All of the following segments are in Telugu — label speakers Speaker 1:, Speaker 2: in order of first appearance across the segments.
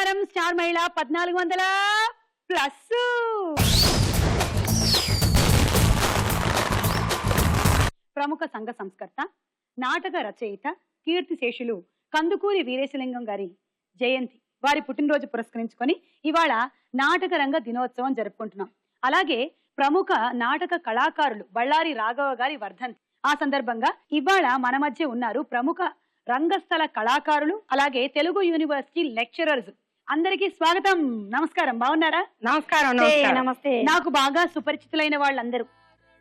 Speaker 1: బంగారం స్టార్ మహిళ 1400+. ప్రముఖ సంఘ సంస్కర్త, నాటక రచయిత, కీర్తిశేషులు కందుకూరి వీరేశలింగం గారి జయంతి, వారి పుట్టినరోజు పురస్కరించుకొని ఇవాళ నాటక రంగ దినోత్సవం జరుపుకుంటున్నాం. అలాగే ప్రముఖ నాటక కళాకారులు బళ్ళారి రాఘవ గారి వర్ధంతి. ఆ సందర్భంగా ఇవాళ మన మధ్య ఉన్నారు ప్రముఖ రంగస్థల కళాకారులు, అలాగే తెలుగు యూనివర్సిటీ లెక్చరర్స్. అందరికీ స్వాగతం, నమస్కారం. బాగున్నారా?
Speaker 2: నమస్కారం.
Speaker 1: నమస్తే. నాకు బాగా సుపరిచితులైన వాళ్ళందరూ.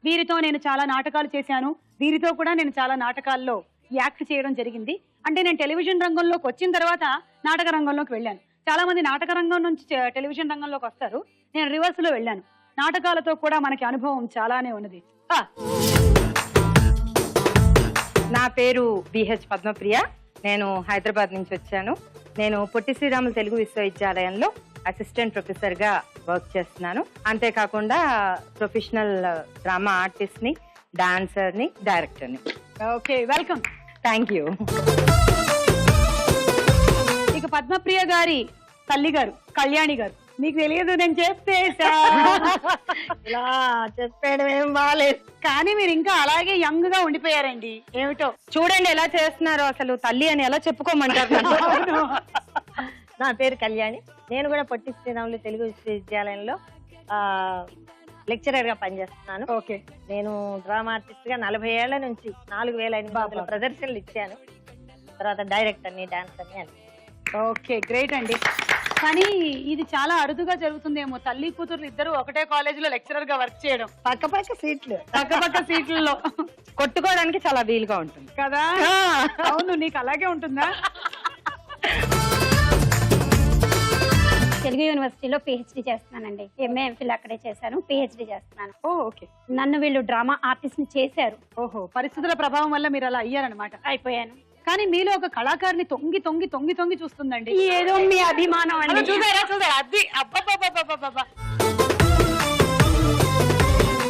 Speaker 1: వీరితో నేను చాలా నాటకాలు చేశాను, వీరితో కూడా నేను చాలా నాటకాల్లో యాక్ట్ చేయడం జరిగింది. అంటే నేను టెలివిజన్ రంగంలోకి వచ్చిన తర్వాత నాటక రంగంలోకి వెళ్ళాను. చాలా మంది నాటక రంగం నుంచి టెలివిజన్ రంగంలోకి వస్తారు, నేను రివర్స్ లో వెళ్ళాను. నాటకాలతో కూడా మనకి అనుభవం చాలానే ఉన్నది.
Speaker 2: నా పేరు బిహెచ్ పద్మప్రియ. నేను హైదరాబాద్ నుంచి వచ్చాను. నేను పొట్టి శ్రీరాములు తెలుగు విశ్వవిద్యాలయంలో అసిస్టెంట్ ప్రొఫెసర్ గా వర్క్ చేస్తున్నాను. అంతేకాకుండా ప్రొఫెషనల్ డ్రామా ఆర్టిస్ట్ ని, డాన్సర్ ని, డైరెక్టర్ ని.
Speaker 1: Okay, welcome.
Speaker 2: Thank you.
Speaker 1: ఇక పద్మప్రియ గారి తల్లి గారు కళ్యాణి గారు, మీకు తెలియదు నేను చెప్పేసా.
Speaker 2: ఇలా చెప్పేయడం ఏం బాగాలేదు,
Speaker 1: కానీ మీరు ఇంకా అలాగే యంగ్ గా ఉండిపోయారండి. ఏమిటో
Speaker 2: చూడండి ఎలా చేస్తున్నారో. అసలు తల్లి అని ఎలా చెప్పుకోమంటారు?
Speaker 3: నా పేరు కళ్యాణి. నేను కూడా పొట్టి శ్రీరాములు తెలుగు విశ్వవిద్యాలయంలో లెక్చరర్ గా పనిచేస్తున్నాను.
Speaker 1: ఓకే.
Speaker 3: నేను డ్రామా ఆర్టిస్ట్ గా 40 ఏళ్ల నుంచి 4500 ప్రదర్శనలు ఇచ్చాను. తర్వాత డైరెక్టర్ ని, డాన్సర్ ని.
Speaker 1: ఓకే, గ్రేట్ అండి. కానీ ఇది చాలా అరుదుగా జరుగుతుందేమో, తల్లి కూతురు ఇద్దరు ఒకటే కాలేజ్ లో లెక్చరర్ గా వర్క్ చేయడం.
Speaker 3: పక్క సీట్లు,
Speaker 1: పక్క సీట్లలో
Speaker 2: కొట్టుకోవడానికి చాలా వీలుగా ఉంటుంది
Speaker 1: కదా. అవును, నీకు అలాగే ఉంటుందా?
Speaker 4: తెలుగు యూనివర్సిటీలో పిహెచ్డి చేస్తున్నానండి. ఎంఏ ఎంఫిల్ అక్కడే చేశాను, పిహెచ్డి చేస్తున్నాను.
Speaker 1: ఓకే.
Speaker 4: నన్ను వీళ్ళు డ్రామా ఆర్టిస్ట్ ని చేశారు.
Speaker 1: ఓహో, పరిస్థితుల ప్రభావం వల్ల మీరు అలా అయ్యారనమాట.
Speaker 4: అయిపోయాను.
Speaker 1: కానీ మీలో ఒక కళాకారిని తొంగి తొంగి తొంగి తొంగి చూస్తుందండి.
Speaker 4: ఏదో మీ అభిమానం అండి.
Speaker 1: చూసారా? అది అబ్బబ్బబ్బబ్బబ్బబ్బ.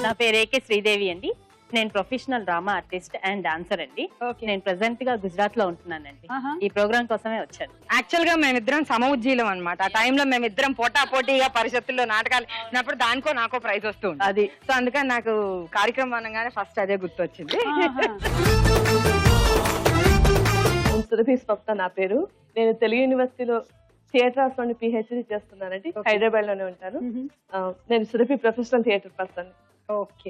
Speaker 5: నా పేరు ఏకే శ్రీదేవి అండి. నేను professional drama artist and dancer అండి. నేను ప్రెసెంట్ గా గుజరాత్ లో ఉంటున్నానండి. ఈ ప్రోగ్రామ్ కోసమే వచ్చాను.
Speaker 2: యాక్చువల్ గా మేమిద్దరం సమఉజ్జీలం అనమాట. ఆ టైంలో మేమిద్దరం పోటాపోటీగా పరిషత్తుల్లో నాటకాలు ఉన్నప్పుడు దానికో నాకో ప్రైజ్ వస్తూ ఉంది.
Speaker 5: అది
Speaker 2: సో అందుకని నాకు కార్యక్రమం అనగానే ఫస్ట్ అదే గుర్తొచ్చింది.
Speaker 6: సురభి స్వప్న నా పేరు. నేను తెలుగు యూనివర్సిటీలో థియేటర్ ఆర్ట్స్ నుండి పిహెచ్డి చేస్తున్నానండి. హైదరాబాద్ లోనే ఉంటాను. నేను Surabhi professional theatre person.
Speaker 1: Okay.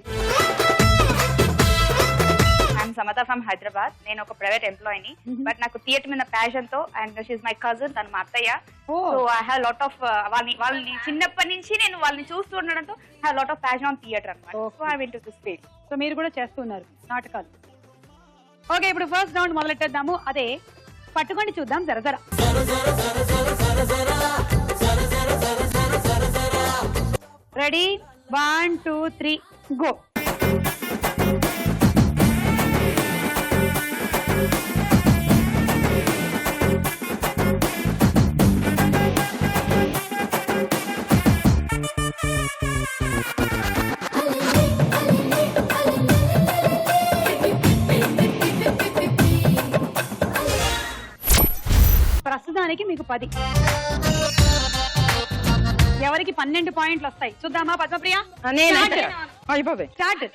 Speaker 7: I'm Samatha from Hyderabad. నేను ఒక ప్రైవేట్ ఎంప్లాయీని, బట్ నాకు థియేటర్ మీద ప్యాషన్ తో, అండ్ షీఈ్ మై కజిన్, తను మా అత్తయ్య. So I have lot of వాళ్ళని చిన్నప్పటి నుంచి నేను వాళ్ళని చూస్తూ ఉండడంతో I have lot of passion on theatre అన్నమాట. So I went to this field.
Speaker 1: So మీరు కూడా చేస్తున్నారు నాటకాలు. ఓకే, ఇప్పుడు ఫస్ట్ రౌండ్ మొదలెట్టేద్దాము. అదే పట్టుకొని చూద్దాం జర జర. రెడీ? 1 2 3 గో. ప్రస్తుతానికి మీకు 10. ఎవరికి 12 పాయింట్లు వస్తాయి చూద్దామా? పద్మప్రియ స్టార్ట్.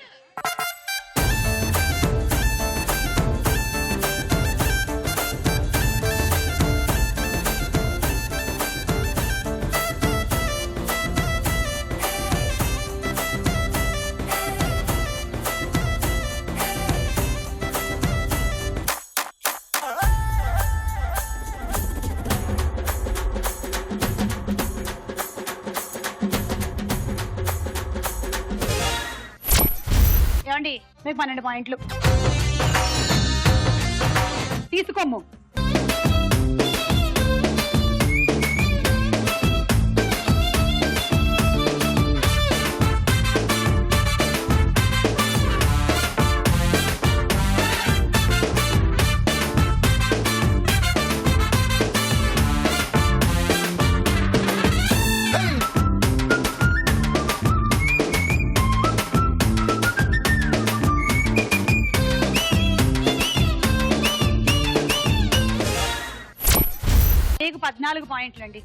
Speaker 1: ఏమండి, మీకు 12 పాయింట్లు తీసుకోము. 4 పాయింట్లు అండి.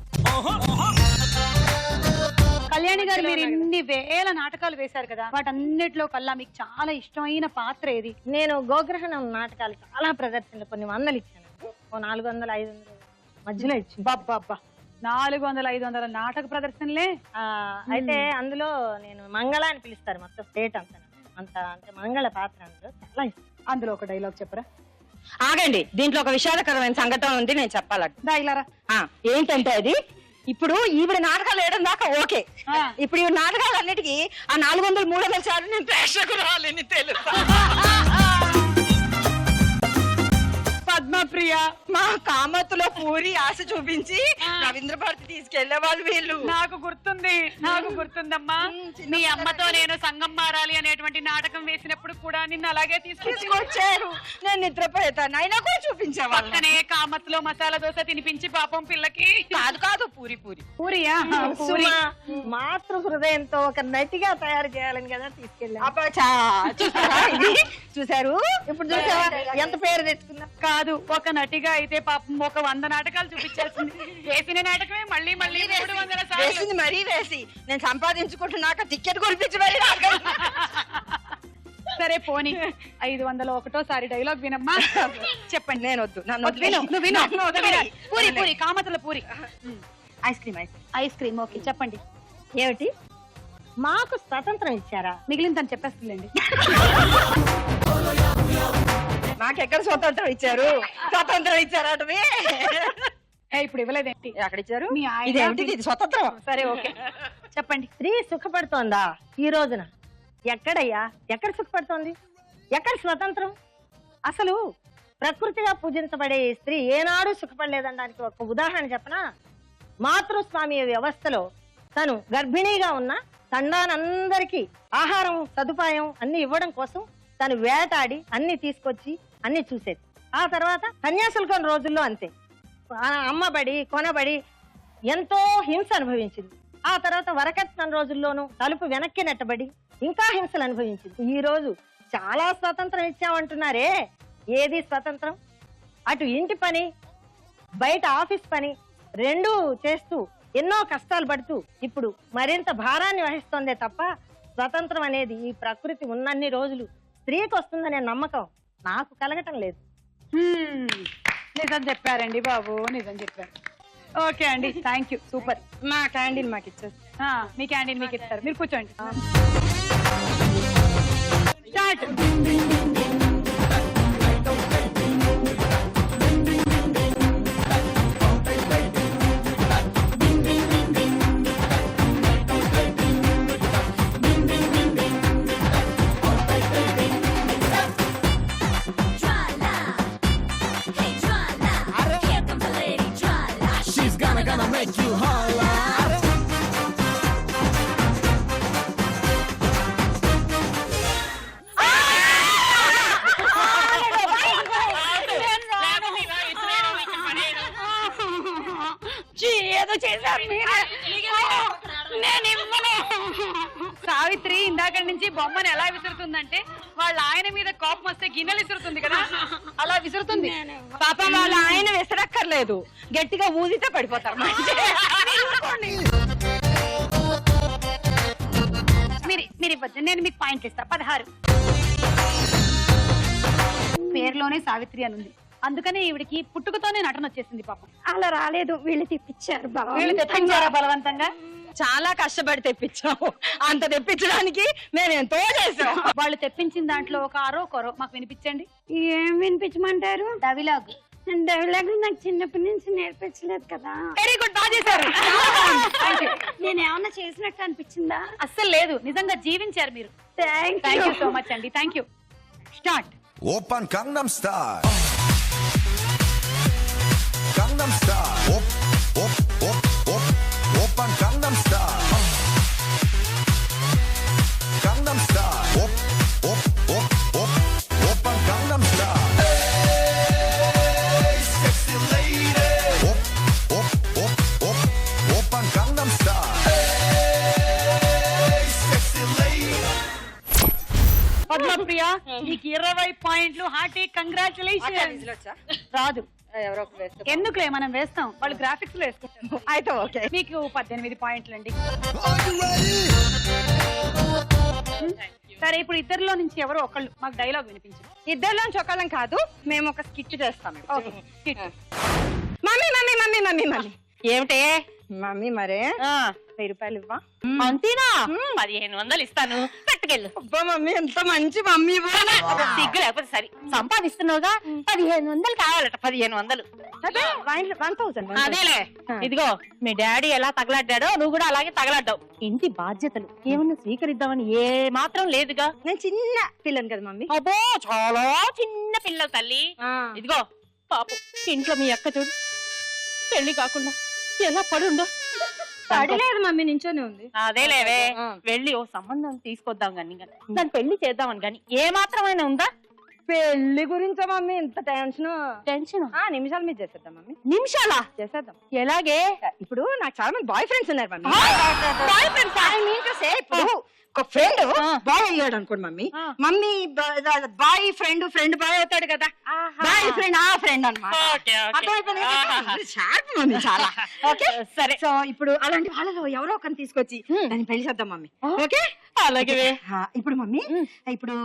Speaker 1: కళ్యాణి గారు మీరు ఇన్ని వేల నాటకాలు వేశారు కదా, వాటన్నిటిలో కల్లా మీకు చాలా ఇష్టమైన పాత్ర ఏది?
Speaker 3: నేను గోగ్రహణం నాటకాలు చాలా ప్రదర్శనలు కొన్ని వందలు ఇచ్చాను. ఓ 400, 500 మధ్యలో ఇచ్చింది.
Speaker 1: బాబ్బా 400, 500 నాటక ప్రదర్శనలే.
Speaker 3: అయితే అందులో నేను మంగళ అని పిలుస్తారు మొత్తం స్టేట్ అంతా. అంత అంటే మంగళ పాత్ర అందులో చాలా ఇష్టం.
Speaker 1: అందులో ఒక డైలాగ్ చెప్పరా?
Speaker 2: ఆగండి, దీంట్లో ఒక విషాదకరమైన సంఘటన ఉంది, నేను చెప్పాలంట.
Speaker 1: డైలారా?
Speaker 2: ఏంటంటే అది ఇప్పుడు ఈవిడ నాటకాలు వేయడం దాకా ఓకే, ఇప్పుడు ఈ నాటకాలన్నిటికీ ఆ 400, 300 సార్లు నేను ప్రేక్షకురాలని తెలుసా? పద్మప్రియ మా కామత్తులో పూరి ఆశ చూపించి రవీంద్ర భారతి తీసుకెళ్లే వాళ్ళు వీళ్ళు.
Speaker 1: నాకు గుర్తుందమ్మా. మీ అమ్మతో నేను సంగం మారాలి అనేటువంటి నాటకం వేసినప్పుడు కూడా నిన్ను అలాగే
Speaker 2: తీసుకొచ్చారు. నేను నిద్రపోతాను అయినా కూడా చూపించేవాళ్ళు.
Speaker 1: పక్కనే కామత్తులో మసాలా దోశ తినిపించి పాపం పిల్లకి.
Speaker 2: కాదు పూరియా
Speaker 3: మాతృ హృదయంతో ఒక నటిగా తయారు చేయాలని కదా తీసుకెళ్ళాను.
Speaker 2: చూసారు, ఇప్పుడు చూసావా ఎంత పేరు తెచ్చుకున్నా.
Speaker 1: కాదు, ఒక నటిగా అయితే పాపం ఒక 100 నాటకాలు చూపించాల్సింది. వేసిన నాటకమే మళ్ళీ 300 సార్లు
Speaker 2: వేసింది. మరీ వేసి నేను సంపాదించుకుంటున్నాక టికెట్ కొనిపించి మరీ
Speaker 1: సరే పోనీ 501సారి డైలాగ్ వినమ్మా.
Speaker 2: చెప్పండి. నేను వద్దు, నన్ను
Speaker 1: విను. పూరి కామతల పూరి.
Speaker 2: ఐస్ క్రీమ్
Speaker 1: ఓకే చెప్పండి.
Speaker 3: ఏమిటి మాకు స్వతంత్రం ఇచ్చారా?
Speaker 1: మిగిలిన తను చెప్పేస్తుందండి.
Speaker 2: నాకెక్కడ స్వతంత్రం ఇచ్చారు? స్వతంత్రం ఇచ్చారటమే.
Speaker 1: ఇప్పుడు ఇవ్వలేదేంటి?
Speaker 2: ఎక్కడ ఇచ్చారు?
Speaker 1: మీ ఆయన
Speaker 2: ఇదేంటిది? ఇది స్వతంత్రం.
Speaker 1: సరే ఓకే చెప్పండి.
Speaker 3: స్త్రీ సుఖపడుతోందా ఈ రోజున? ఎక్కడయ్యా, ఎక్కడ సుఖపడుతోంది? ఎక్కడ స్వతంత్రం? అసలు ప్రకృతిగా పూజించబడే ఈ స్త్రీ ఏనాడు సుఖపడలేదనడానికి ఒక ఉదాహరణ చెప్పనా? మాతృస్వామ్య వ్యవస్థలో తను గర్భిణీగా ఉన్న తండానందరికీ ఆహారం సదుపాయం అన్ని ఇవ్వడం కోసం తను వేటాడి అన్ని తీసుకొచ్చి అన్ని చూసేది. ఆ తర్వాత కన్యాశుల్కం రోజుల్లో అంతే, అమ్మబడి కొనబడి ఎంతో హింస అనుభవించింది. ఆ తర్వాత వరకట్నం రోజుల్లోనూ తలుపు వెనక్కి నెట్టబడి ఇంకా హింసలు అనుభవించింది. ఈ రోజు చాలా స్వతంత్రం ఇచ్చామంటున్నారే, ఏది స్వతంత్రం? అటు ఇంటి పని బయట ఆఫీస్ పని రెండూ చేస్తూ ఎన్నో కష్టాలు పడుతూ ఇప్పుడు మరింత భారాన్ని వహిస్తోందే తప్ప స్వతంత్రం అనేది ఈ ప్రకృతి ఉన్నన్ని రోజులు స్త్రీకి వస్తుందనే నమ్మకం నాకు కలగటం లేదు.
Speaker 1: నిజం చెప్పారండి బాబు, నిజం చెప్పారు. ఓకే అండి, థ్యాంక్ యూ, సూపర్.
Speaker 2: మా క్యాండిల్ మాకు ఇచ్చారు.
Speaker 1: మీ క్యాండిల్ మీకు ఇస్తారు, మీరు కూర్చోండి. స్టార్ట్. సావిత్రి ఇందాక నుంచి బొమ్మను ఎలా విసురుతుందంటే వాళ్ళ ఆయన మీద కోపం వస్తే గిన్నెలు విసురుతుంది కదా, అలా విసురుతుంది.
Speaker 2: పాపం వాళ్ళ ఆయన విసరక్కర్లేదు, గట్టిగా ఊదితే పడిపోతారు.
Speaker 1: మీరు ఇవ్వచ్చు, నేను మీకు పాయింట్లు ఇస్తా. 16 పేరులోనే సావిత్రి అని ఉంది, అందుకనే ఈవిడికి పుట్టుకతోనే నటన వచ్చేసింది. పాపం
Speaker 4: అలా రాలేదు, వీళ్ళు తెప్పించారు.
Speaker 1: వీళ్ళు తెప్పించారా బలవంతంగా?
Speaker 2: చాలా కష్టపడి తెప్పించాము, అంత తెప్పించడానికి మేము ఎంతో చేసాం.
Speaker 1: వాళ్ళు తెప్పించిన దాంట్లో ఒక ఆరో కొరో మాకు వినిపించండి.
Speaker 4: ఏం వినిపించమంటారు?
Speaker 1: డైలాగ్.
Speaker 4: డైలాగ్ నాకు చిన్నప్పటి నుంచి నేర్పించలేదు కదా.
Speaker 1: వెరీ గుడ్, బాగా చేశారు.
Speaker 4: నేను ఏమన్నా చేసినట్టు అనిపించిందా?
Speaker 1: అస్సలు లేదు, నిజంగా జీవించారు మీరు. థ్యాంక్ యూ సో మచ్ అండి, thank you. Start.
Speaker 8: Open Gangnam Style. Gangnam Style. Open Gangnam Style. Gangnam Style. Open Gangnam Style. Hey, sexy lady. Open Gangnam Style. Hey, sexy lady.
Speaker 1: Padmapriya నీకు 20 పాయింట్లు. Hearty congratulation. రాదు,
Speaker 2: ఎవరో ఒకరు వేస్తే
Speaker 1: ఎందుకులే మనం వేస్తాం, వాళ్ళు గ్రాఫిక్స్ లో వేసుకుంటారు.
Speaker 2: అయితే ఓకే.
Speaker 1: మీకు 18 పాయింట్లు అండి.
Speaker 8: Are you ready?
Speaker 1: సరే, ఇప్పుడు ఇద్దరిలో నుంచి ఎవరో ఒకళ్ళు మాకు డైలాగ్ వినిపించండి.
Speaker 2: ఇద్దరిలోంచి ఒకళ్ళం కాదు, మేము ఒక స్కిట్ చేస్తాం.
Speaker 1: Okay, skit.
Speaker 2: Mummy mummy mummy mummy mummy
Speaker 5: ఏమిటే
Speaker 2: మమ్మీ మరే 1000 రూపాయలు ఇవ్వా?
Speaker 5: అంతేనా? 1500 ఇస్తాను, పట్టుకెళ్ళు.
Speaker 2: అబ్బా మమ్మీ ఎంత మంచి మమ్మీ.
Speaker 5: సిగ్గు లేకపోతే సరే, సంపాదిస్తున్నావుగా. 1500 కావాలట. 1500.
Speaker 2: అదే 1000.
Speaker 5: అదేలే, ఇదిగో మీ డాడీ ఎలా తగలడ్డాడో నువ్వు కూడా అలాగే తగలడ్డావు. ఇంటి బాధ్యతలు ఏమన్నా స్వీకరిద్దామని ఏ మాత్రం లేదుగా.
Speaker 2: నేను చిన్న పిల్లని కదా మమ్మీ.
Speaker 5: అబ్బో, చాలా చిన్న పిల్లలు తల్లి. ఇదిగో పాపం, ఇంట్లో మీ అక్క చూడు, పెళ్లి కాకుండా ఎలా పడుండో.
Speaker 2: పడలేదు మమ్మీ, నించోనే ఉంది.
Speaker 5: అదేలేవే, వెళ్ళి ఓ సంబంధం తీసుకొద్దాం గాని దాన్ని పెళ్లి చేద్దామని గాని ఏ మాత్రమైనా ఉందా?
Speaker 2: పెళ్లి గురించా మమ్మీ ఇంత
Speaker 5: టెన్షన్
Speaker 2: నిమిషాల మీద చేసేద్దాం మమ్మీ.
Speaker 5: నిమిషాలా?
Speaker 2: చేసేద్దాం.
Speaker 5: ఎలాగే?
Speaker 2: ఇప్పుడు నాకు చాలా మంది బాయ్ ఫ్రెండ్స్ ఉన్నారు mummy.
Speaker 5: Boy friends?
Speaker 2: I mean to say, ఇప్పుడు ఒక ఫ్రెండ్ బాయ్ అయ్యాడు అనుకోండి mummy. Mummy boy friend boy అవుతాడు కదా, బాయ్ ఫ్రెండ్ ఆ ఫ్రెండ్ అన్నమాట. షార్ప్ మమ్మీ చాలా. ఓకే
Speaker 5: సరే.
Speaker 2: సో ఇప్పుడు అలాంటి వాళ్ళలో ఎవరో ఒకరిని తీసుకొచ్చి దాన్ని పెళ్లి చేద్దాం మమ్మీ. ఓకే
Speaker 5: అలాగే.
Speaker 2: ఇప్పుడు మమ్మీ, ఇప్పుడు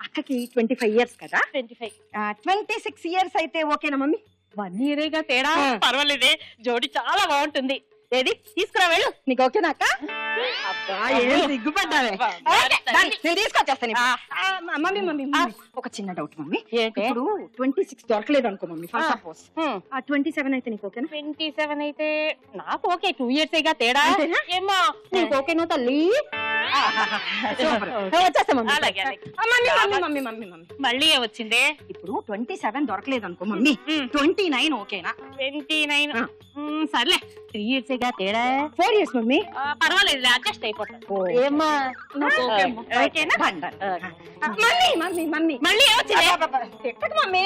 Speaker 2: అక్కకి 25 years కదా,
Speaker 5: 25.
Speaker 2: 26 years అయితే ఓకేనా మమ్మీ?
Speaker 5: 1 year తేడా. పర్వాలేదే, జోడి చాలా బాగుంటుంది.
Speaker 2: ఏది తీసుకురా వెళ్ళు. నీకు ఓకేనా అక్క? అబ్బా ఏం సిగ్గుపడ్డావే. నేను తీసుకొచ్చేస్తాను. మమ్మీ మమ్మీ ఒక చిన్న డౌట్ మమ్మీ. ఇప్పుడు 26 దొరకలేదు అనుకో మమ్మీ, ఫర్ సపోజ్ 27 అయితే నీకు ఓకేనా?
Speaker 5: 27 అయితే నాకు ఓకే. 2 years తేడా. ఏమ్మా నీకు ఓకేనా తల్లి?
Speaker 2: వచ్చేస్తా మమ్మీ.
Speaker 5: అలాగే అలాగే.
Speaker 2: మమ్మీ మమ్మీ మమ్మీ
Speaker 5: మళ్ళీ వచ్చిందే.
Speaker 2: ఇప్పుడు 27 దొరకలేదు అనుకో మమ్మీ, 29 ఓకేనా?
Speaker 5: 29. సర్లే, 3 years తేడా.
Speaker 2: 4 years మమ్మీ.
Speaker 5: పర్వాలేదు, అడ్జస్ట్ అయిపోతాను.
Speaker 2: ఏమ్మా
Speaker 5: ఓకేనా?
Speaker 2: మమ్మీ మమ్మీ మమ్మీ
Speaker 5: మళ్ళీ వచ్చిందే.
Speaker 2: ఎక్కడికి మమ్మీ?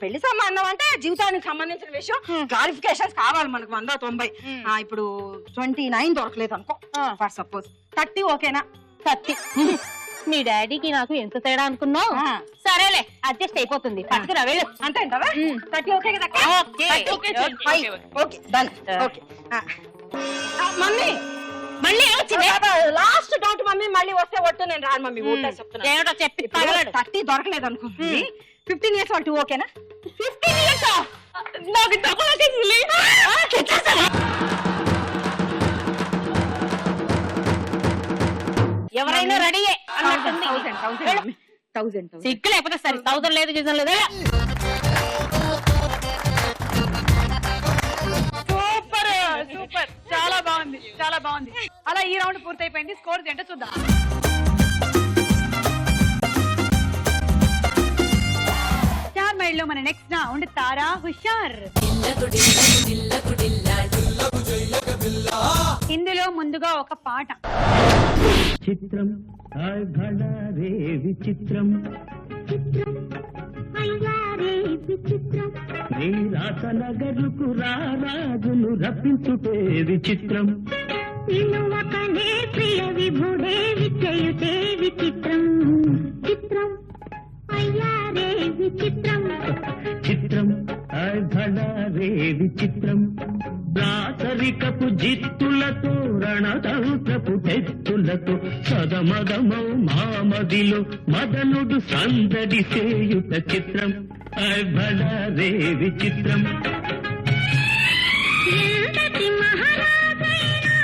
Speaker 2: పెళ్లి సంబంధం అంటే జీవితానికి సంబంధించిన విషయం, క్లారిఫికేషన్స్ కావాలి మనకు 190. ఇప్పుడు 29 దొరకలేదు అనుకో, ఫర్ సపోజ్ 30 ఓకేనా?
Speaker 5: 30. మీ డాడీకి నాకు ఎంత తేడా అనుకున్నావు? సరేలే, అడ్జస్ట్ అయిపోతుంది. పట్టుకురా వెళ్ళు.
Speaker 2: అంతే అంటావా? 30 ఓకే కదా? Okay done. ఓకే మమ్మీ
Speaker 5: మళ్ళీ వచ్చింది.
Speaker 2: లాస్ట్ డౌట్ మమ్మీ, మళ్ళీ వస్తే ఒట్టు నేను రాను మమ్మీ.
Speaker 5: ఏమిటో చెప్పి
Speaker 2: 30 దొరకలేదు అనుకో, 15 years వాళ్ళు 2 ఓకేనా?
Speaker 5: 15 years నాకు డబ్బులు వచ్చేసి. ఎవరైనా రెడీయే అన్నట్టుంది.
Speaker 2: 1000
Speaker 5: సిగ్గు లేకపోతే సరే, 1000 లేదు గీజం లేదు.
Speaker 1: సూపర్ సూపర్, చాలా బాగుంది, చాలా బాగుంది. అలా ఈ రౌండ్ పూర్తయిపోయింది. స్కోర్స్ ఏంటో చూద్దాం. స్టార్ మైల్ లో మన నెక్స్ట్ రౌండ్ తారా హుషార్. ఇందులో ముందుగా ఒక పాట.
Speaker 9: చిత్రం రే విచిత్రం, నీ రాత నగరుకు రాజును రప్పించుటే విచిత్రం,
Speaker 10: ప్రియ విభుడే విచయుతే విచిత్రం, చిత్రం అయ్యారే విచిత్రం,
Speaker 9: చిత్రం రే విచిత్రం, రాచరికపు జిత్తులతో రణతంత్రపు తెత్తులతో సదమదమౌ మామదిలో మదనుడు సందడి సేయుత చిత్రం, రే విచిత్రం.
Speaker 10: ఎంతటి మహారాజైనా,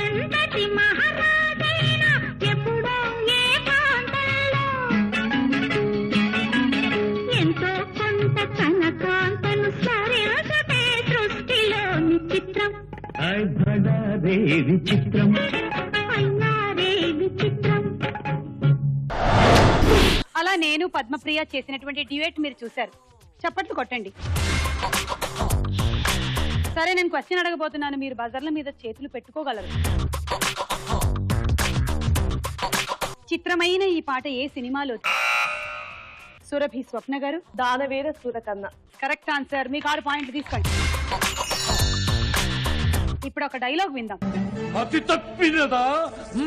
Speaker 10: ఎంతటి మహారాజైనా ఎప్పుడో ఏ ప్రాంతంలో ఎంతో కొంత తన కాంతను సరిసే సృష్టిలోని చిత్రం,
Speaker 9: రే విచిత్రం.
Speaker 10: అయ్యారే విచిత్రం.
Speaker 1: అలా నేను పద్మప్రియ చేసినటువంటి డ్యూయట్ మీరు చూశారు. చప్పట్లు కొట్టండి. సరే, నేను క్వశ్చన్ అడగబోతున్నాను, మీరు బజర్ల మీద చేతులు పెట్టుకోగలరు. చిత్రమైన ఈ పాట ఏ సినిమాలో? సురభి స్వప్న గారు.
Speaker 6: దానవీర సూరకర్ణ.
Speaker 1: Correct answer. మీకు 6 పాయింట్లు తీసుకోండి. ఇప్పుడు ఒక డైలాగ్ విందాం.
Speaker 11: మతి తప్పినదా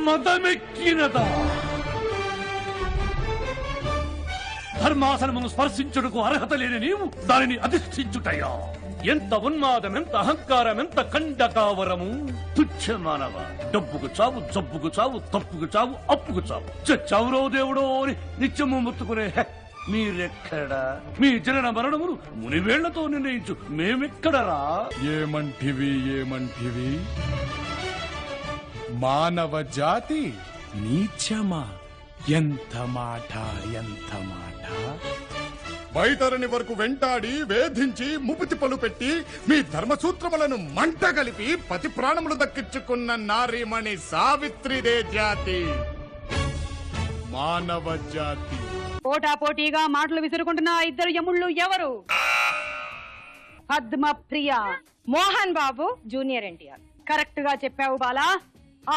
Speaker 11: మదమెక్కినదా ధర్మాసనమును స్పర్శించుటకు అర్హత లేని నీవు దానిని అధిష్ఠించుటయా? ఎంత ఉన్మాదం, ఎంత అహంకారం, ఎంత కండకావరము! తుచ్చ మానవ, డబ్బుకు చావు, జబ్బుకు చావు, తప్పుకు చావు, అప్పుకు చావు, చచ్చావురో దేవుడో అని నిత్యము ముత్తుకునే మీరెక్కడా? మీ జనన మరణమును మునివేళ్లతో నిర్ణయించు మేమెక్కడరా?
Speaker 12: ఏమంటివి మానవ జాతి నీచమా? ఎంత మాట! బయటరని వరకు వెంటాడి వేధించి ముపుతి పలు పెట్టి మీ ధర్మసూత్రములను మంట కలిపి పతి ప్రాణములు దక్కించుకున్న నారీమణి సావిత్రిదే జాతి, మానవ జాతి.
Speaker 1: పోటాపోటీగా మాటలు విసురుకుంటున్న ఇద్దరు యముళ్ళు ఎవరు? పద్మప్రియ,
Speaker 2: మోహన్ బాబు, జూనియర్ ఎన్టీఆర్.
Speaker 1: కరెక్ట్ గా చెప్పావు బాలా.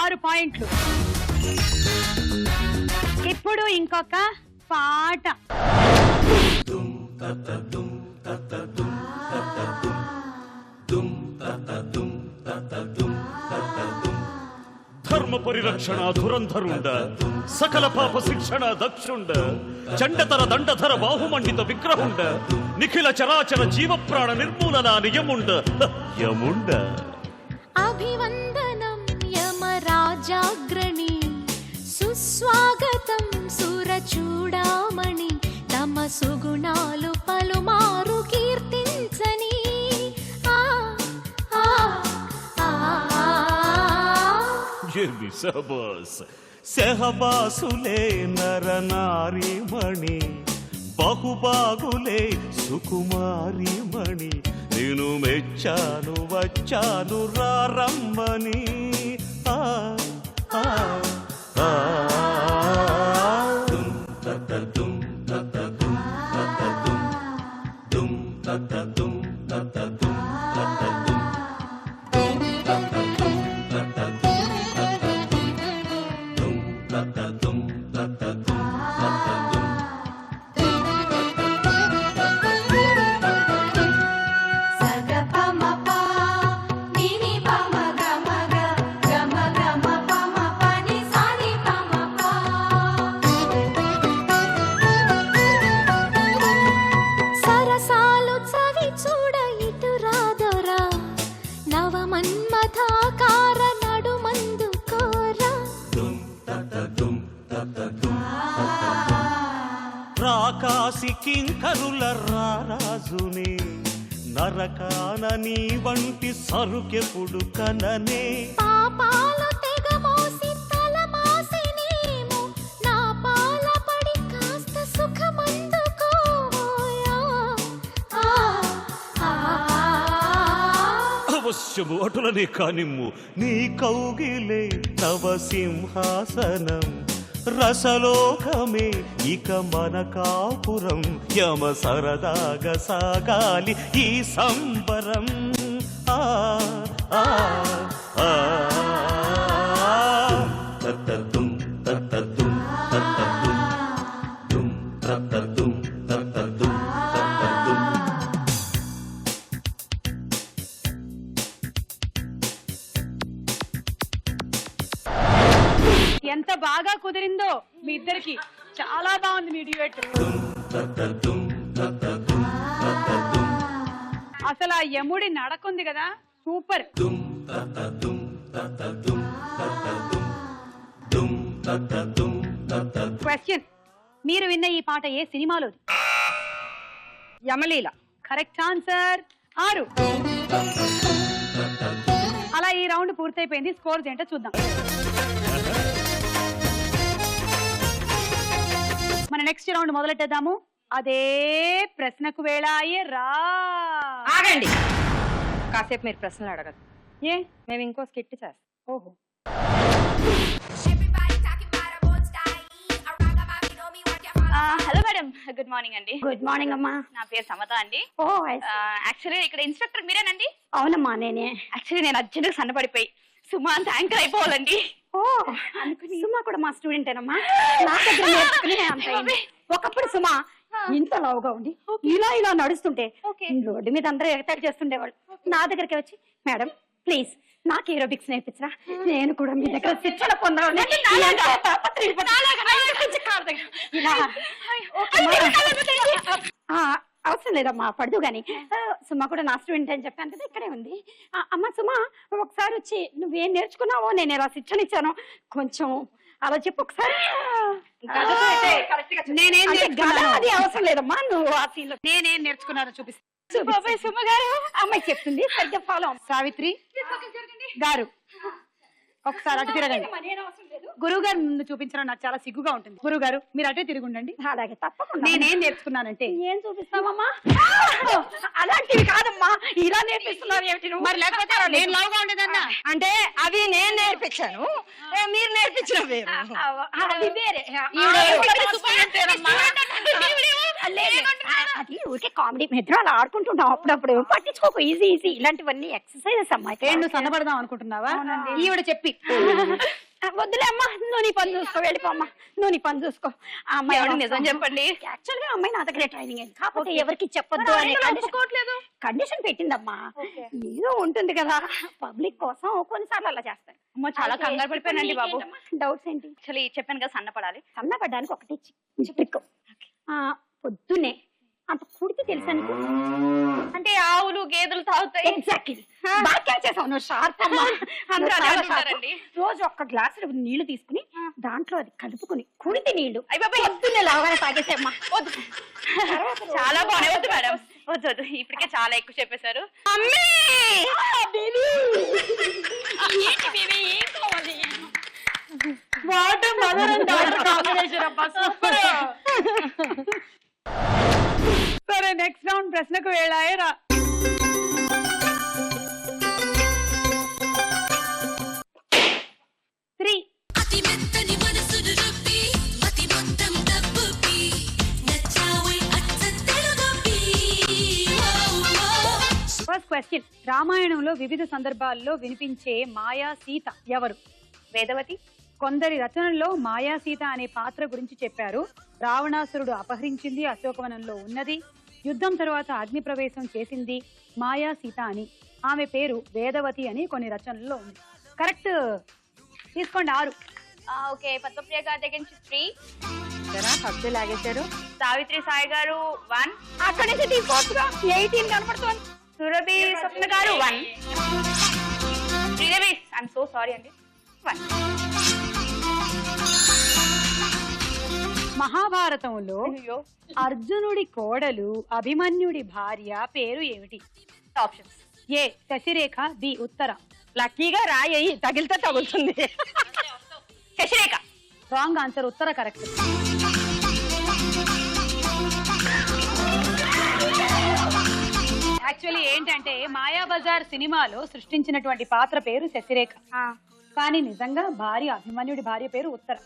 Speaker 1: 6 పాయింట్లు. ఇప్పుడు ఇంకొక పాట.
Speaker 11: ధర్మ పరిరక్షణ ధురంధరుండ, సకల పాప శిక్షణ దక్షుండ, చండతర దండధర బాహుమండిత విగ్రహుండ, నిఖిల చరాచర జీవ ప్రాణ నిర్మూలన నియముండ యముండ.
Speaker 10: అభివందనం యమరాజాగ్రణి, సుస్వాగతం సురచూడామణి, తమ సుగుణాలు పలుమారు కీర్తించని.
Speaker 11: సెహబాసులే నరనారీమణి, బహుబాగులే సుకుమారీమణి, నేను మెచ్చాను వచ్చాను రారమ్మని.
Speaker 10: సరసాలు చవి చూడ ఇటు రాదోరా, నవమన్మథాకార నడుమందు కోరా.
Speaker 11: రాకాసి కింకరుల రారాజుని, నరకాన నీ వంటి సరుకెప్పుడు కననే.
Speaker 10: పాపాలు తెగమోసి తలమాసినేమో, నా పాల పడి కాస్త సుఖమందుకోయా.
Speaker 11: అవశ్యము అటులనే కానిమ్ము, నీ కౌగిలే నవ సింహాసనం, రసలోకమే ఇక మన కాపురం, యమ సరదాగా సాగాలి ఈ సంబరం. ఆ ఆ ఆ తత్తదుం తత్తదుం తత్తదుం దుం తత్తదుం తత్తదుం తత్తదుం.
Speaker 1: ఎంత బాగా కుదిరిందో మీ ఇద్దరికి. చాలా బాగుంది మీ డ్యూయట్. అసలు ఆ యముడి నడకుంది కదా, సూపర్. క్వశ్చన్, మీరు విన్న ఈ పాట ఏ సినిమాలోది?
Speaker 2: యమలీల.
Speaker 1: Correct answer. 6. అలా ఈ రౌండ్ పూర్తయిపోయింది. స్కోర్స్ ఏంటో చూద్దాం. మన నెక్స్ట్ రౌండ్ మొదలెట్టేద్దాము. అదే ప్రశ్నకు వేళ అయ్యే రా.
Speaker 2: ఆగండి, కాసేపు మీరు ప్రశ్నలు అడగదు.
Speaker 1: ఏ,
Speaker 2: మేము ఇంకో స్కిట్ చేస్తాం.
Speaker 1: ఓహో.
Speaker 7: హలో మేడం, గుడ్ మార్నింగ్ అండి.
Speaker 4: గుడ్ మార్నింగ్ అమ్మా.
Speaker 7: నా పేరు సమత అండి.
Speaker 4: ఓ
Speaker 7: యాక్చువల్లీ ఇక్కడ ఇన్స్ట్రక్టర్ మీరేనండి?
Speaker 4: అవునమ్మా, నేనే.
Speaker 7: యాక్చువల్లీ నేను అర్జెంట్గా సన్నపడిపోయి సుమా అంత యాంకర్ అయిపోవాలండి.
Speaker 4: ఓ సుమా కూడా మా స్టూడెంటేనమ్మా. నా దగ్గర నేర్చుకుని అంత అయింది. ఒకప్పుడు సుమా ఇంత లావుగా ఉండి ఇలా నడుస్తుంటే రోడ్డు మీద అందరూ ఎగతాళి చేస్తుండేవాళ్ళు. నా దగ్గరికి వచ్చి, మేడం ప్లీజ్ నాకు ఏరోబిక్స్ నేర్పించరా, నేను కూడా మీ దగ్గర శిక్షణ పొందాలని ఇలా. అవసరం లేదమ్మా, పడదు గాని. సుమ కూడా నా స్టూడెంట్ అని చెప్పాను కదా, ఇక్కడే ఉంది. అమ్మ సుమ, ఒకసారి వచ్చి నువ్వేం నేర్చుకున్నావో, నేను ఎలా శిక్షణ ఇచ్చానో కొంచెం అలా చెప్పు ఒకసారి. అది అవసరం లేదమ్మా, నువ్వు ఆ సీన్ లో నేనేం నేర్చుకున్నానో చూపిస్తా. సుమ గారు అమ్మాయి చెప్తుంది, సరిగ్గా ఫాలో.
Speaker 1: సావిత్రి గారు ఒకసారి అటు తిరగండి. గురువు గారు ముందు చూపించడం నాకు చాలా సిగ్గుగా ఉంటుంది. గురువు గారు మీరు అటే తిరుగుండండి.
Speaker 4: అలాగే, తప్పకుండా.
Speaker 1: నేనేం నేర్చుకున్నానంటే,
Speaker 4: ఏం చూపిస్తావమ్మా? అలాంటివి కాదమ్మా, ఇలా నేర్పిస్తున్నారు ఏమిటి నువ్వు?
Speaker 1: మరి లేకపోతే నేను లావుగా ఉండేదన్నా.
Speaker 3: అంటే అవి నేను నేర్పించాను, మీరు నేర్పించిన వేరు.
Speaker 4: అది వేరే. అది ఊరికే కామెడీ మెథడ్ అలా ఆడుకుంటున్నాం అప్పుడప్పుడు, పట్టించుకోకు. ఈజీ ఈజీ ఇలాంటివన్నీ ఎక్సర్సైజెస్ అమ్మా.
Speaker 1: నువ్వు సన్నపడదాం అనుకుంటున్నావా? ఈవిడ చెప్పి
Speaker 4: వద్దులే అమ్మా, నువ్వు నీ పని చూసుకో, వెళ్ళిపోమ్మా, నువ్వు నీ పని చూసుకో. ఆ అమ్మాయి నిజం చెప్పండి, యాక్చువల్ గా అమ్మాయి నా దగ్గరే ట్రైనింగ్ అయింది, కాకపోతే ఎవరికి చెప్పొద్దు అని కండిషన్ పెట్టిందమ్మా. ఏదో ఉంటుంది కదా పబ్లిక్ కోసం, కొన్నిసార్లు అలా చేస్తాను.
Speaker 7: చాలా కంగారు పడిపోయానండి బాబు.
Speaker 4: డౌట్స్ ఏంటి?
Speaker 7: యాక్చువల్లీ చెప్పాను కదా సన్నపడాలి.
Speaker 4: సన్నపడ్డానికి ఒకటి ట్రిక్. పొద్దున్నే అంత కుడికి తెలుసా నీకు?
Speaker 7: అంటే ఆవులు గేదెలు తాగుతాయి.
Speaker 4: ఎగ్జాక్ట్లీ, బాగా చేసావు నువ్వు, షార్ప్ అమ్మా. రోజు ఒక్క గ్లాసు నీళ్లు తీసుకుని దాంట్లో అది కలుపుకుని కుడితి నీళ్లు పొద్దున్నే లాగానే తాగేసేమ్మా.
Speaker 7: చాలా బాగున్నాయి. వద్దు మేడం, వద్దు వద్దు, ఇప్పటికే చాలా ఎక్కువ చెప్పేశారు.
Speaker 1: సరే, నెక్స్ట్ రౌండ్ ప్రశ్నకు వేళాయరా. ఫస్ట్ క్వశ్చన్, రామాయణంలో వివిధ సందర్భాల్లో వినిపించే మాయా సీత ఎవరు?
Speaker 7: వేదవతి.
Speaker 1: కొందరి రచనల్లో మాయా సీత అనే పాత్ర గురించి చెప్పారు. రావణాసురుడు అపహరించింది, అశోకవనంలో ఉన్నది, యుద్ధం తర్వాత అగ్ని ప్రవేశం చేసింది మాయా సీత అని. ఆమె పేరు వేదవతి అని కొన్ని రచనల్లో ఉంది. కరెక్ట్, తీసుకోండి 6.
Speaker 7: ఓకే, పద్మప్రియ గారి దగ్గర నుంచి 3.
Speaker 2: ఫస్ట్ లాగేశారు.
Speaker 7: సావిత్రి సాయి గారు 1.
Speaker 4: అక్కడి నుంచి తీసుకోవచ్చుగా, 18 కనపడుతుంది.
Speaker 7: సురభి స్వప్న గారు 1. శ్రీదేవి, ఐఎమ్ సో సారీ అండి, 1.
Speaker 1: మహాభారతంలో అర్జునుడి కోడలు అభిమన్యుడి భార్య పేరు ఏమిటి?
Speaker 7: ఆప్షన్స్:
Speaker 1: ఏ శశిరేఖ, బి ఉత్తర.
Speaker 3: లక్కీగా రాయి, తగిలితే తగులుతుంది.
Speaker 7: శశిరేఖ.
Speaker 1: రాంగ్ ఆన్సర్, ఉత్తర కరెక్ట్. యాక్చువల్లీ ఏంటంటే, మాయాబజార్ సినిమాలో సృష్టించినటువంటి పాత్ర పేరు శశిరేఖ, కానీ నిజంగా భార్య అభిమన్యుడి భార్య పేరు ఉత్తర.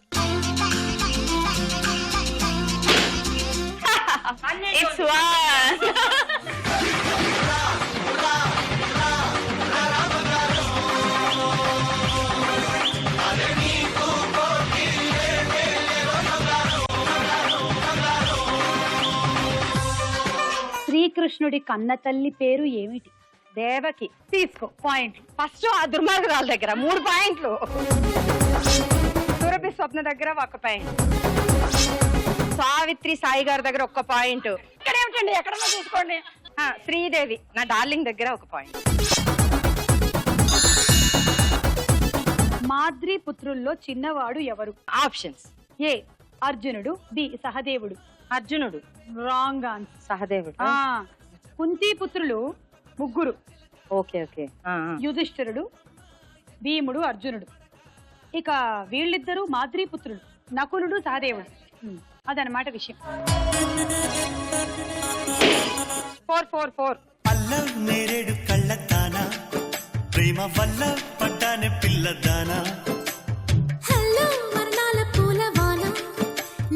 Speaker 7: It's 1.
Speaker 1: శ్రీకృష్ణుడి కన్న తల్లి పేరు ఏమిటి?
Speaker 3: దేవకి.
Speaker 1: తీసుకో పాయింట్.
Speaker 3: ఫస్ట్ ఆ దుర్మార్గురాల దగ్గర 3 పాయింట్లు, సురభి స్వప్న దగ్గర 1 పాయింట్, సావిత్రి సాయి గారి దగ్గర 1 పాయింట్.
Speaker 4: ఇక్కడ ఏమిటండి, ఎక్కడన్నా చూసుకోండి.
Speaker 3: శ్రీదేవి నా డార్లింగ్ దగ్గర 1 పాయింట్.
Speaker 1: మాద్రి పుత్రుల్లో చిన్నవాడు ఎవరు?
Speaker 3: ఆప్షన్స్:
Speaker 1: ఏ అర్జునుడు, బి సహదేవుడు.
Speaker 3: అర్జునుడు.
Speaker 1: రాంగ్ ఆన్సర్,
Speaker 3: సహదేవుడు.
Speaker 1: కుంతి పుత్రులు 3.
Speaker 3: Okay okay.
Speaker 1: యుధిష్ఠిరుడు, భీముడు, అర్జునుడు. ఇక వీళ్ళిద్దరూ మాద్రి పుత్రులు, నకులుడు, సహదేవుడు. అదనమాట విషయం.
Speaker 3: 4.
Speaker 13: అల్లం నేరేడు కళ్ళతానా, ప్రేమ వల్ల పడ్డానే పిల్లదానా.
Speaker 10: హలో వర్ణాల పూలవాన,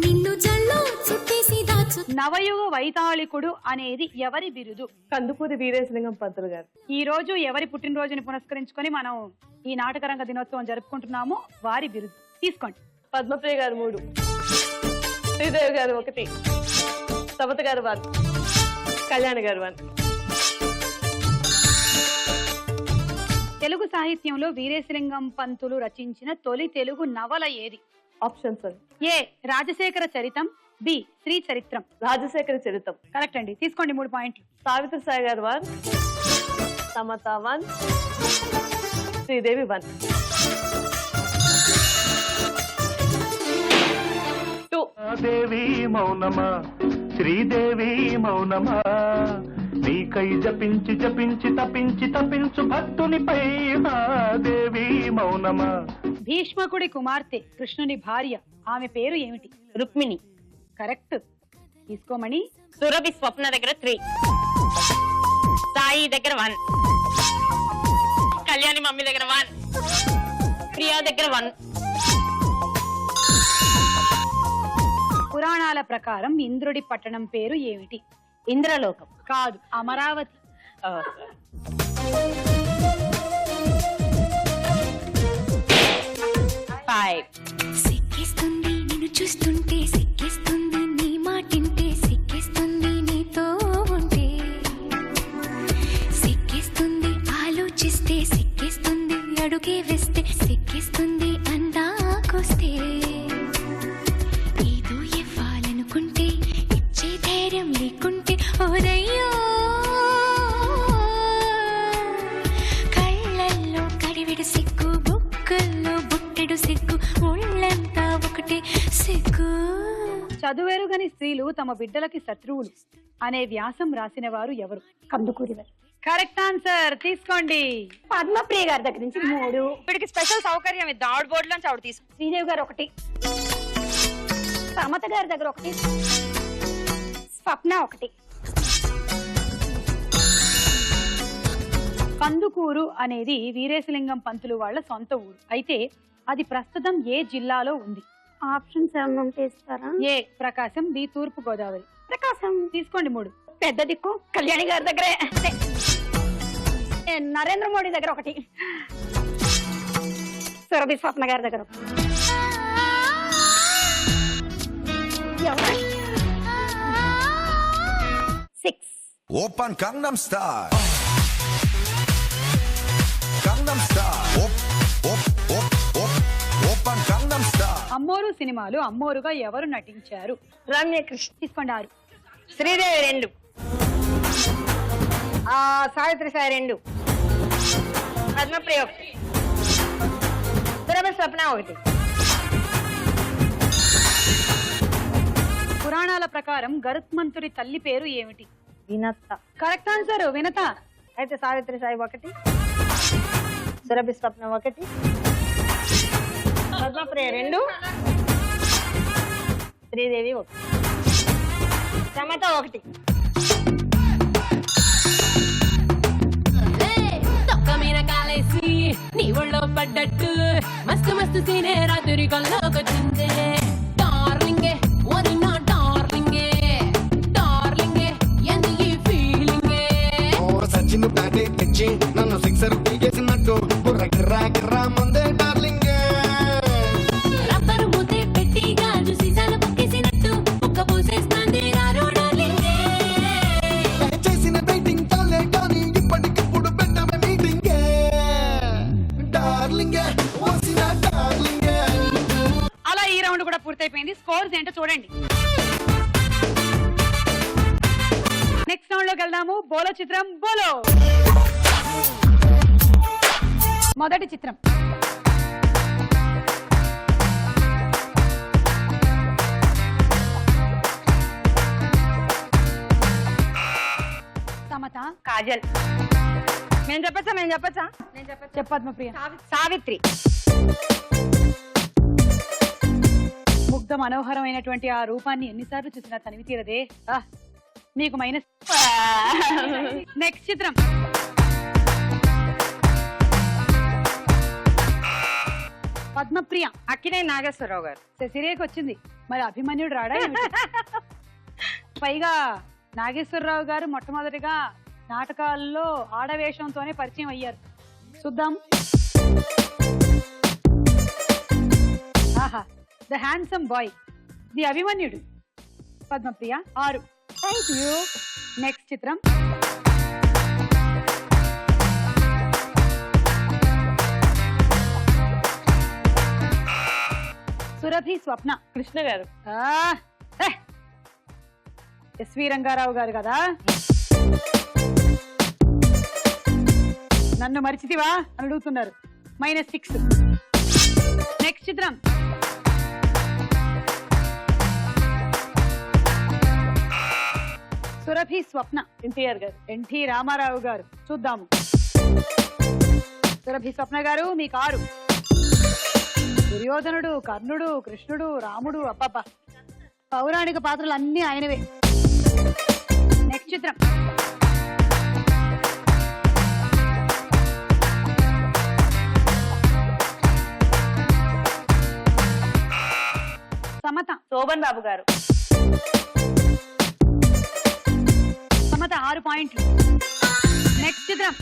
Speaker 10: నిన్ను జల్లో చుట్టేసి దాచు.
Speaker 1: నవయుగ వైతాళికుడు అనేది ఎవరి బిరుదు?
Speaker 6: కందుకూరి వీరేశలింగం పంతులు గారు.
Speaker 1: ఈ రోజు ఎవరి పుట్టినరోజుని పురస్కరించుకొని మనం ఈ నాటకరంగ దినోత్సవం జరుపుకుంటున్నాము, వారి బిరుదు తీసుకోండి.
Speaker 6: పద్మప్రియ గారు 3, శ్రీదేవి గారు 1, సమత గారు 1, కళ్యాణ్ గారు 1.
Speaker 1: తెలుగు సాహిత్యంలో వీరేశలింగం పంతులు రచించిన తొలి తెలుగు నవల ఏది?
Speaker 6: ఆప్షన్స్ అండి.
Speaker 1: ఏ రాజశేఖర చరితం, బి శ్రీ చరిత్రం.
Speaker 6: రాజశేఖర చరితం.
Speaker 1: కరెక్ట్ అండి, తీసుకోండి 3 పాయింట్లు.
Speaker 6: సావిత్రి సాయి గారు 1, సమత 1, శ్రీదేవి 1. 2.
Speaker 9: దేవి మౌనమా, శ్రీదేవి మౌనమా, నీకై జపించి జపించి తపించి తపించు భక్తునిపై దేవి మౌనమా.
Speaker 1: భీష్మకుడి కుమార్తె కృష్ణుని భార్య, ఆమె పేరు ఏమిటి?
Speaker 5: రుక్మిణి.
Speaker 1: కరెక్ట్, తీసుకోమని.
Speaker 5: సురభి స్వప్న దగ్గర 3, సాయి దగ్గర 1, కళ్యాణి మమ్మీ దగ్గర 1, ప్రియా దగ్గర 1.
Speaker 1: పురాణాల ప్రకారం ఇంద్రుడి పట్టణం పేరు ఏమిటి?
Speaker 5: ఇంద్రలోకం.
Speaker 1: కాదు, అమరావతి.
Speaker 5: 5.
Speaker 10: సిక్కిస్తుంది నిన్ను చూస్తుంటే, సిక్కిస్తుంది నీ మాటింటే, సిక్కిస్తుంది నీతో ఉంటే, సిక్కిస్తుంది ఆలోచిస్తే, సిక్కిస్తుంది అడుగే వేస్తే, సిక్కిస్తుంది అందాకొస్తే, ఏదో ఇవ్వాలనుకుంటే ఇచ్చే ధైర్యం లేకుంటే ఓరయ్యో, కళ్ళల్లో కడివిడు సిగ్గు, బుక్కల్లో బుట్టెడు సిగ్గు, ఒళ్ళంతా ఒకటే సిగ్గు.
Speaker 1: చదువెరుగని స్త్రీలు తమ బిడ్డలకి శత్రువులు అనే వ్యాసం రాసిన వారు ఎవరు?
Speaker 4: కందుకూరి వారు.
Speaker 1: కరెక్ట్ ఆన్సర్, తీసుకోండి.
Speaker 4: పద్మప్రియ గారి దగ్గర నుంచి 3.
Speaker 2: ఇప్పటికి స్పెషల్ సౌకర్యం ఇద్దాం, ఆవిడ బోర్డు నుంచి ఆవిడ తీసుకో.
Speaker 4: శ్రీదేవి గారు 1, సమత గారి దగ్గర 1, స్వప్న 1.
Speaker 1: కందుకూరు అనేది వీరేశలింగం పంతులు వాళ్ళ సొంత ఊరు. అయితే అది ప్రస్తుతం ఏ జిల్లాలో ఉంది?
Speaker 4: ఆప్షన్స్ ఏమంటే ఇస్తారా?
Speaker 1: ఏ ప్రకాశం, బి తూర్పు గోదావరి.
Speaker 4: ప్రకాశం.
Speaker 1: తీసుకోండి 3.
Speaker 4: పెద్ద దిక్కు కళ్యాణి గారి దగ్గరే. నరేంద్ర మోడీ దగ్గర 1, సురభి స్వప్న గారి దగ్గర 1. ఎవరు? 6.
Speaker 8: 오빤 강남스타일 강남스타일 오빤 강남스타일
Speaker 1: అమ్మోరు సినిమాలు అమ్మోరుగా ఎవరు నటించారు?
Speaker 3: రమ్యకృష్ణ.
Speaker 1: తీసుకోండి 6.
Speaker 3: శ్రీదేవి 2, సావిత్రి సాయి 2, పద్మప్రియ 1, సురభి స్వప్న 1.
Speaker 1: పురాణాల ప్రకారం గరుత్మంతుడి తల్లి పేరు ఏమిటి?
Speaker 3: వినత.
Speaker 1: Correct answer, Vinata.
Speaker 3: అయితే సావిత్రి సాయి 1, సురభి స్వప్న 1, పద్మప్రియ 2, శ్రీదేవి 1, సమత 1.
Speaker 14: తొక్క మీద కాలేసి నీ ఒళ్ళో పడ్డట్టు మస్తు మస్తు సీనే రాత్రి కల్లోకొచ్చిందే. డార్లింగే ఓరి నా డార్లింగే, డార్లింగే ఎందు ఈ ఫీలింగే.
Speaker 15: సచిన్ బ్యాటే తెచ్చి నన్ను సిక్సర్ పీకేసినట్టు బుర్ర గిర్రా గిర్రా ముందే డార్లింగే.
Speaker 14: రబ్బరు మూతే పెట్టి గాజు సీసాలు పక్కేసినట్టు ఒక్క పోసేస్తాంది రారో డార్లింగే.
Speaker 15: చేసిన డైటింగ్ చాలే కానీ ఇప్పటికిప్పుడు పెట్టమే మీటింగే. డార్లింగే వసిన డార్లింగే.
Speaker 1: అలా ఈ రౌండ్ కూడా పూర్తయిపోయింది. స్కోర్స్ ఏంటో చూడండి. నెక్స్ట్ రౌండ్ లోకి వెళ్దాము. బోలో చిత్రం బోలో. మొదటి చిత్రం సమత,
Speaker 2: కాజల్. నేను చెప్పచ్చా?
Speaker 1: చెప్పద్మప్రియ.
Speaker 2: సావిత్రి.
Speaker 1: ముగ్ధ మనోహరమైనటువంటి ఆ రూపాన్ని ఎన్నిసార్లు చూసినా తనివి తీరదే. మీకు మైనస్. నెక్స్ట్ చిత్రం పద్మప్రియ.
Speaker 2: అక్కినే నాగేశ్వరరావు గారు.
Speaker 1: శశిరేఖ వచ్చింది, మరి అభిమన్యుడు రాడా ఏమిటి? పైగా నాగేశ్వరరావు గారు మొట్టమొదటిగా నాటకాల్లో ఆడవేషంతోనే పరిచయం అయ్యారు. చూద్దాం. ఆహా, the handsome boy, the Abhimanyudu. Padmapriya 6. Thank you. Next చిత్రం సురభి స్వప్న.
Speaker 6: కృష్ణ గారు.
Speaker 1: ఎస్వి రంగారావు గారు కదా. నన్ను మరిచితివా అని అడుగుతున్నారు. -6. నెక్స్ట్ చిత్రం. సురభి స్వప్న.
Speaker 6: ఎన్టీఆర్ గారు.
Speaker 1: ఎన్టీ రామారావు గారు. చూద్దాము. సురభి స్వప్న గారు మీకు 6. దుర్యోధనుడు, కర్ణుడు, కృష్ణుడు, రాముడు, అబ్బబ్బ పౌరాణిక పాత్రలు అన్ని ఆయనవే. నెక్స్ట్ చిత్రం. సమత.
Speaker 7: శోభన్ బాబు గారు.
Speaker 1: సమత 6 పాయింట్లు. నెక్స్ట్ చిత్రం.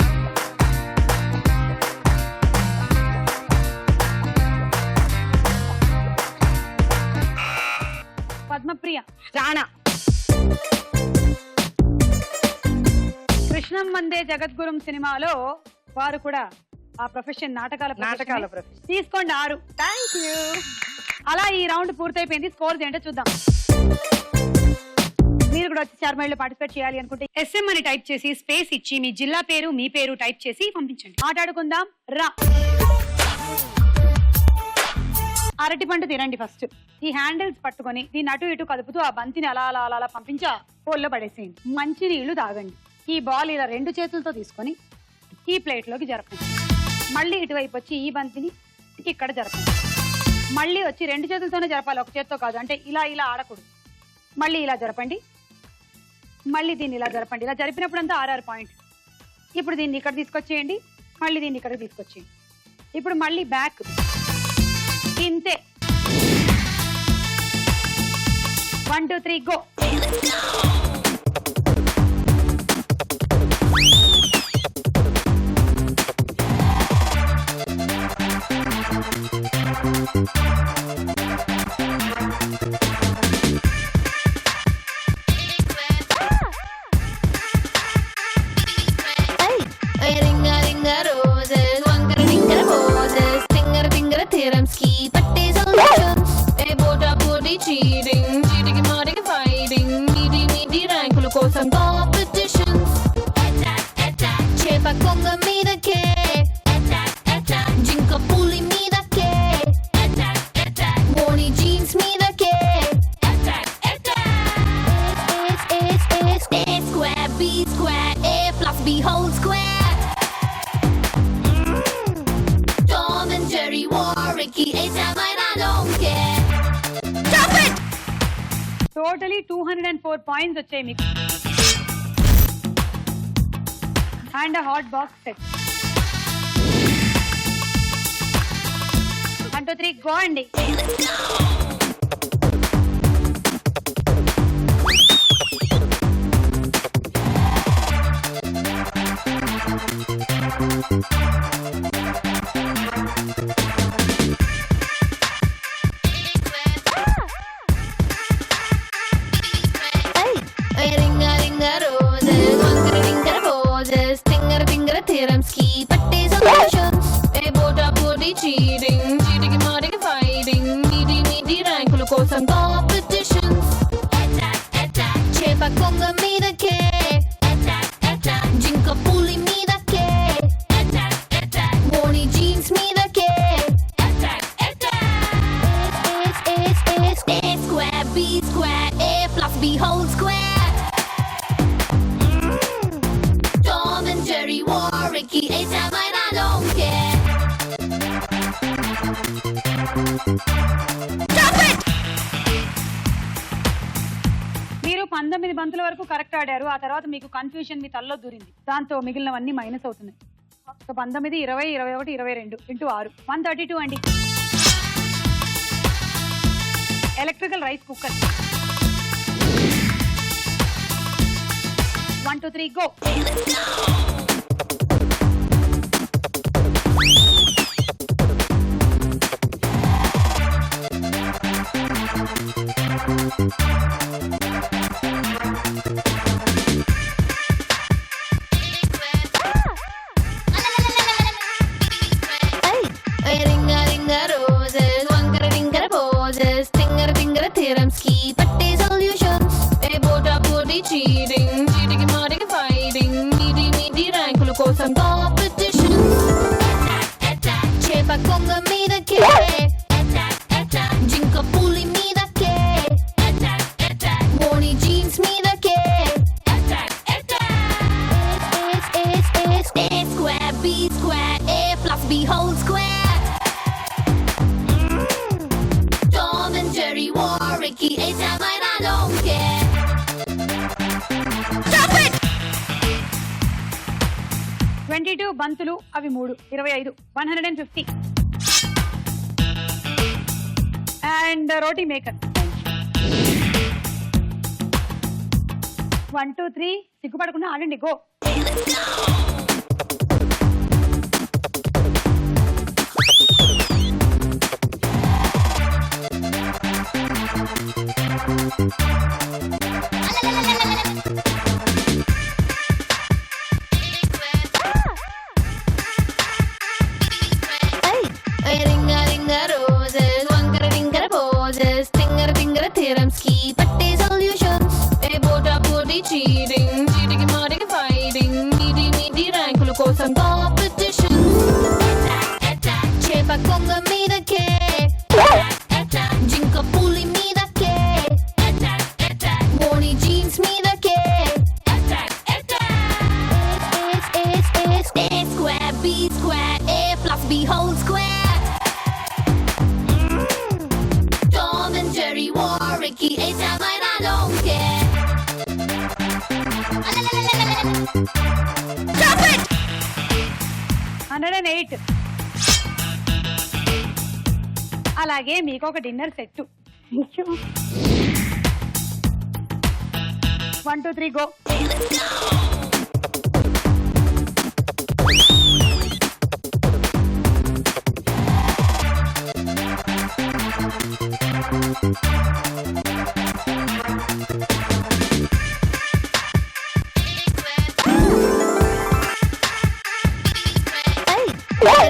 Speaker 1: పద్మప్రియ.
Speaker 2: రాణా.
Speaker 1: కృష్ణం వందే జగద్గురుం సినిమాలో వారు కూడా ఆ ప్రొఫెషన్ నాటకాల
Speaker 2: ప్రొఫెషన్.
Speaker 1: తీసుకోండి 6. Thank you. అలా ఈ రౌండ్ పూర్తయిపోయింది. స్కోర్స్ ఏంటో చూద్దాం. మీరు కూడా వచ్చి చార్మైల్లో పార్టిసిపేట్ చేయాలి అనుకుంటే SM అని టైప్ చేసి స్పేస్ ఇచ్చి మీ జిల్లా పేరు మీ పేరు టైప్ చేసి పంపించండి. ఆటాడుకుందాం రా. అరటి పండు తినండి. ఫస్ట్ ఈ హ్యాండిల్స్ పట్టుకొని దీన్ని అటు ఇటు కదుపుతూ ఆ బంతిని అలా అలా అలా పంపించి పోల్లో పడేసేయండి. మంచి నీళ్లు తాగండి. ఈ బాల్ ఇలా 2 చేతులతో తీసుకొని ఈ ప్లేట్ లోకి జరపండి. మళ్ళీ ఇటువైపు వచ్చి ఈ బంతిని ఇక్కడ జరపండి. మళ్ళీ వచ్చి 2 చేతులతోనే జరపాలి, ఒక చేత్తో కాదు. అంటే ఇలా ఇలా ఆడకూడదు. మళ్ళీ ఇలా జరపండి. మళ్ళీ దీన్ని ఇలా జరపండి. ఇలా జరిపినప్పుడంతా 6 పాయింట్లు. ఇప్పుడు దీన్ని ఇక్కడ తీసుకొచ్చేయండి. మళ్ళీ దీన్ని ఇక్కడ తీసుకొచ్చేయండి. ఇప్పుడు మళ్ళీ బ్యాక్. ఇంతే. 1 2 3 గో. టోటలీ 204 పాయింట్స్ వచ్చాయి మీకు. And hot box set. 1 2 3 go అండి. మీరు 19 బంతుల వరకు కరెక్ట్ ఆడారు. ఆ తర్వాత మీకు కన్ఫ్యూజన్ మీ తల్లో దూరింది. దాంతో మిగిలినవన్నీ మైనస్ అవుతున్నాయి. 19 20 21 22 ఇంటూ 6 132 అండి. Electrical rice cooker. 1 2 3 go.
Speaker 14: Cheating చీటికి మాటికి ఫైటింగ్ మీది మీది ర్యాంకుల కోసం కాంపిటీషన్ చేప కొంగ మీదకే జింక పులి మీదకే మోని జీన్స్ మీదకే A square B square A plus B whole square Tom and Jerry war Ricky A-Time and I don't care Stop it
Speaker 1: 22 బంతులు అవి 3 25 150 అండ్ రోటీ మేకర్ 1 2 3 సిగ్గుపడకుండా ఆడండి go
Speaker 14: Ringa ringa roses, wankara ringara poses, tingara tingara theorems ki patte solutions. A bota boti cheating, cheating matic fighting, meaty meaty rankulu kosam competition. Chepa konga meedake, jinka puli meedake, moni jeans meedake. A square B square A plus B whole square Tom and Jerry war Ricky A-Time and I don't care Stop it
Speaker 1: 108 అలాగే మీకు ఒక dinner set 1 2 3 go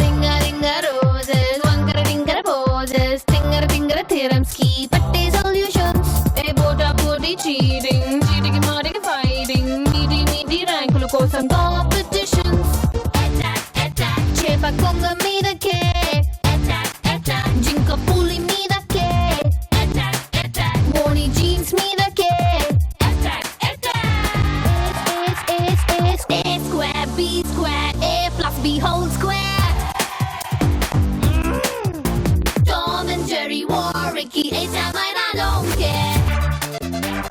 Speaker 14: Ringa ringa roses, wankara ringara poses, tingara tingara theorems ki patte solutions. A bota boti cheating, cheating matic fighting, meaty meaty rankulu kosam competitions. Chepa konga meedake, jinka puli meedake, moni jeans meedake. A square B square A plus B whole square Tom and Jerry war Ricky A-Time and I don't care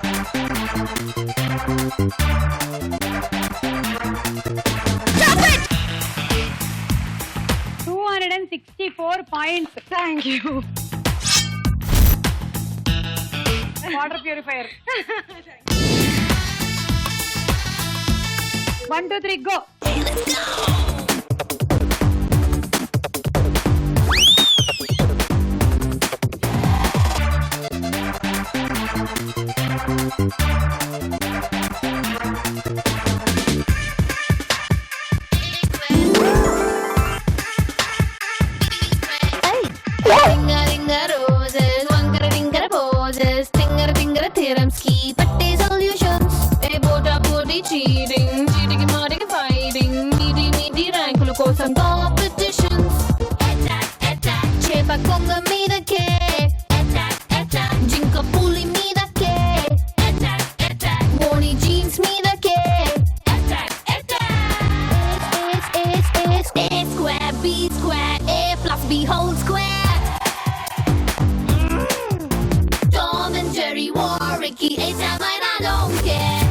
Speaker 1: 264 points. Thank you. Water purifier. 1 2 3 go.
Speaker 14: Ringa ringa roses, wankara ringara poses, tingara tingara theorems ki patte solutions. A bota boti cheating, cheating matic fighting, meaty meaty rankulu kosam competitions. Chepa konga meedake, jinka puli meedake, moni jeans meedake. A square B square A plus B whole square Tom and Jerry war Ricky A-Time and I don't care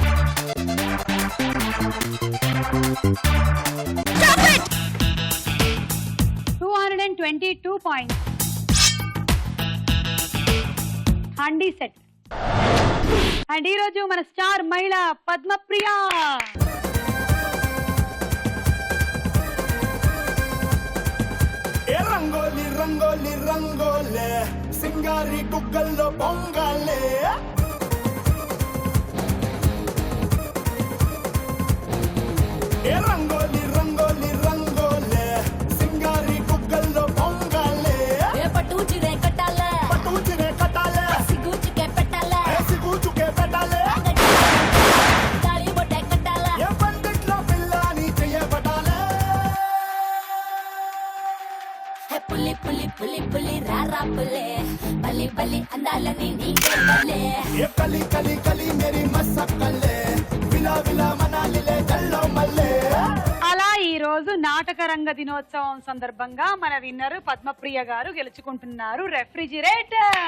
Speaker 14: Stop it
Speaker 1: 222 points. Handi set. And ఈ రోజు మన స్టార్ మహిళ పద్మప్రియ.
Speaker 16: రంగోలి రంగోలి రంగోలే సింగారి గుగ్గల్లో బొంగాలే రంగోలి రంగోలి రంగోలే సింగారి గుగ్గల్లో బొంగాలే
Speaker 14: పట్టు చిరే కట్టాలే
Speaker 16: పట్టు చిరే కట్టాలే
Speaker 14: సిగూచుకే పెట్టాలే
Speaker 16: సిగూచుకే పెట్టాలే
Speaker 10: పులి రారా పులే బలి బలి అందాలని నీకే బలే
Speaker 16: ఏ కలి కలి కలి మేరీ మసక్కలే విలా విలా మనాలిలే జల్లో మల్లే.
Speaker 1: అలా ఈ రోజు నాటక రంగ దినోత్సవం సందర్భంగా మన విన్నర్ పద్మప్రియ గారు గెలుచుకుంటున్నారు రెఫ్రిజిరేటర్.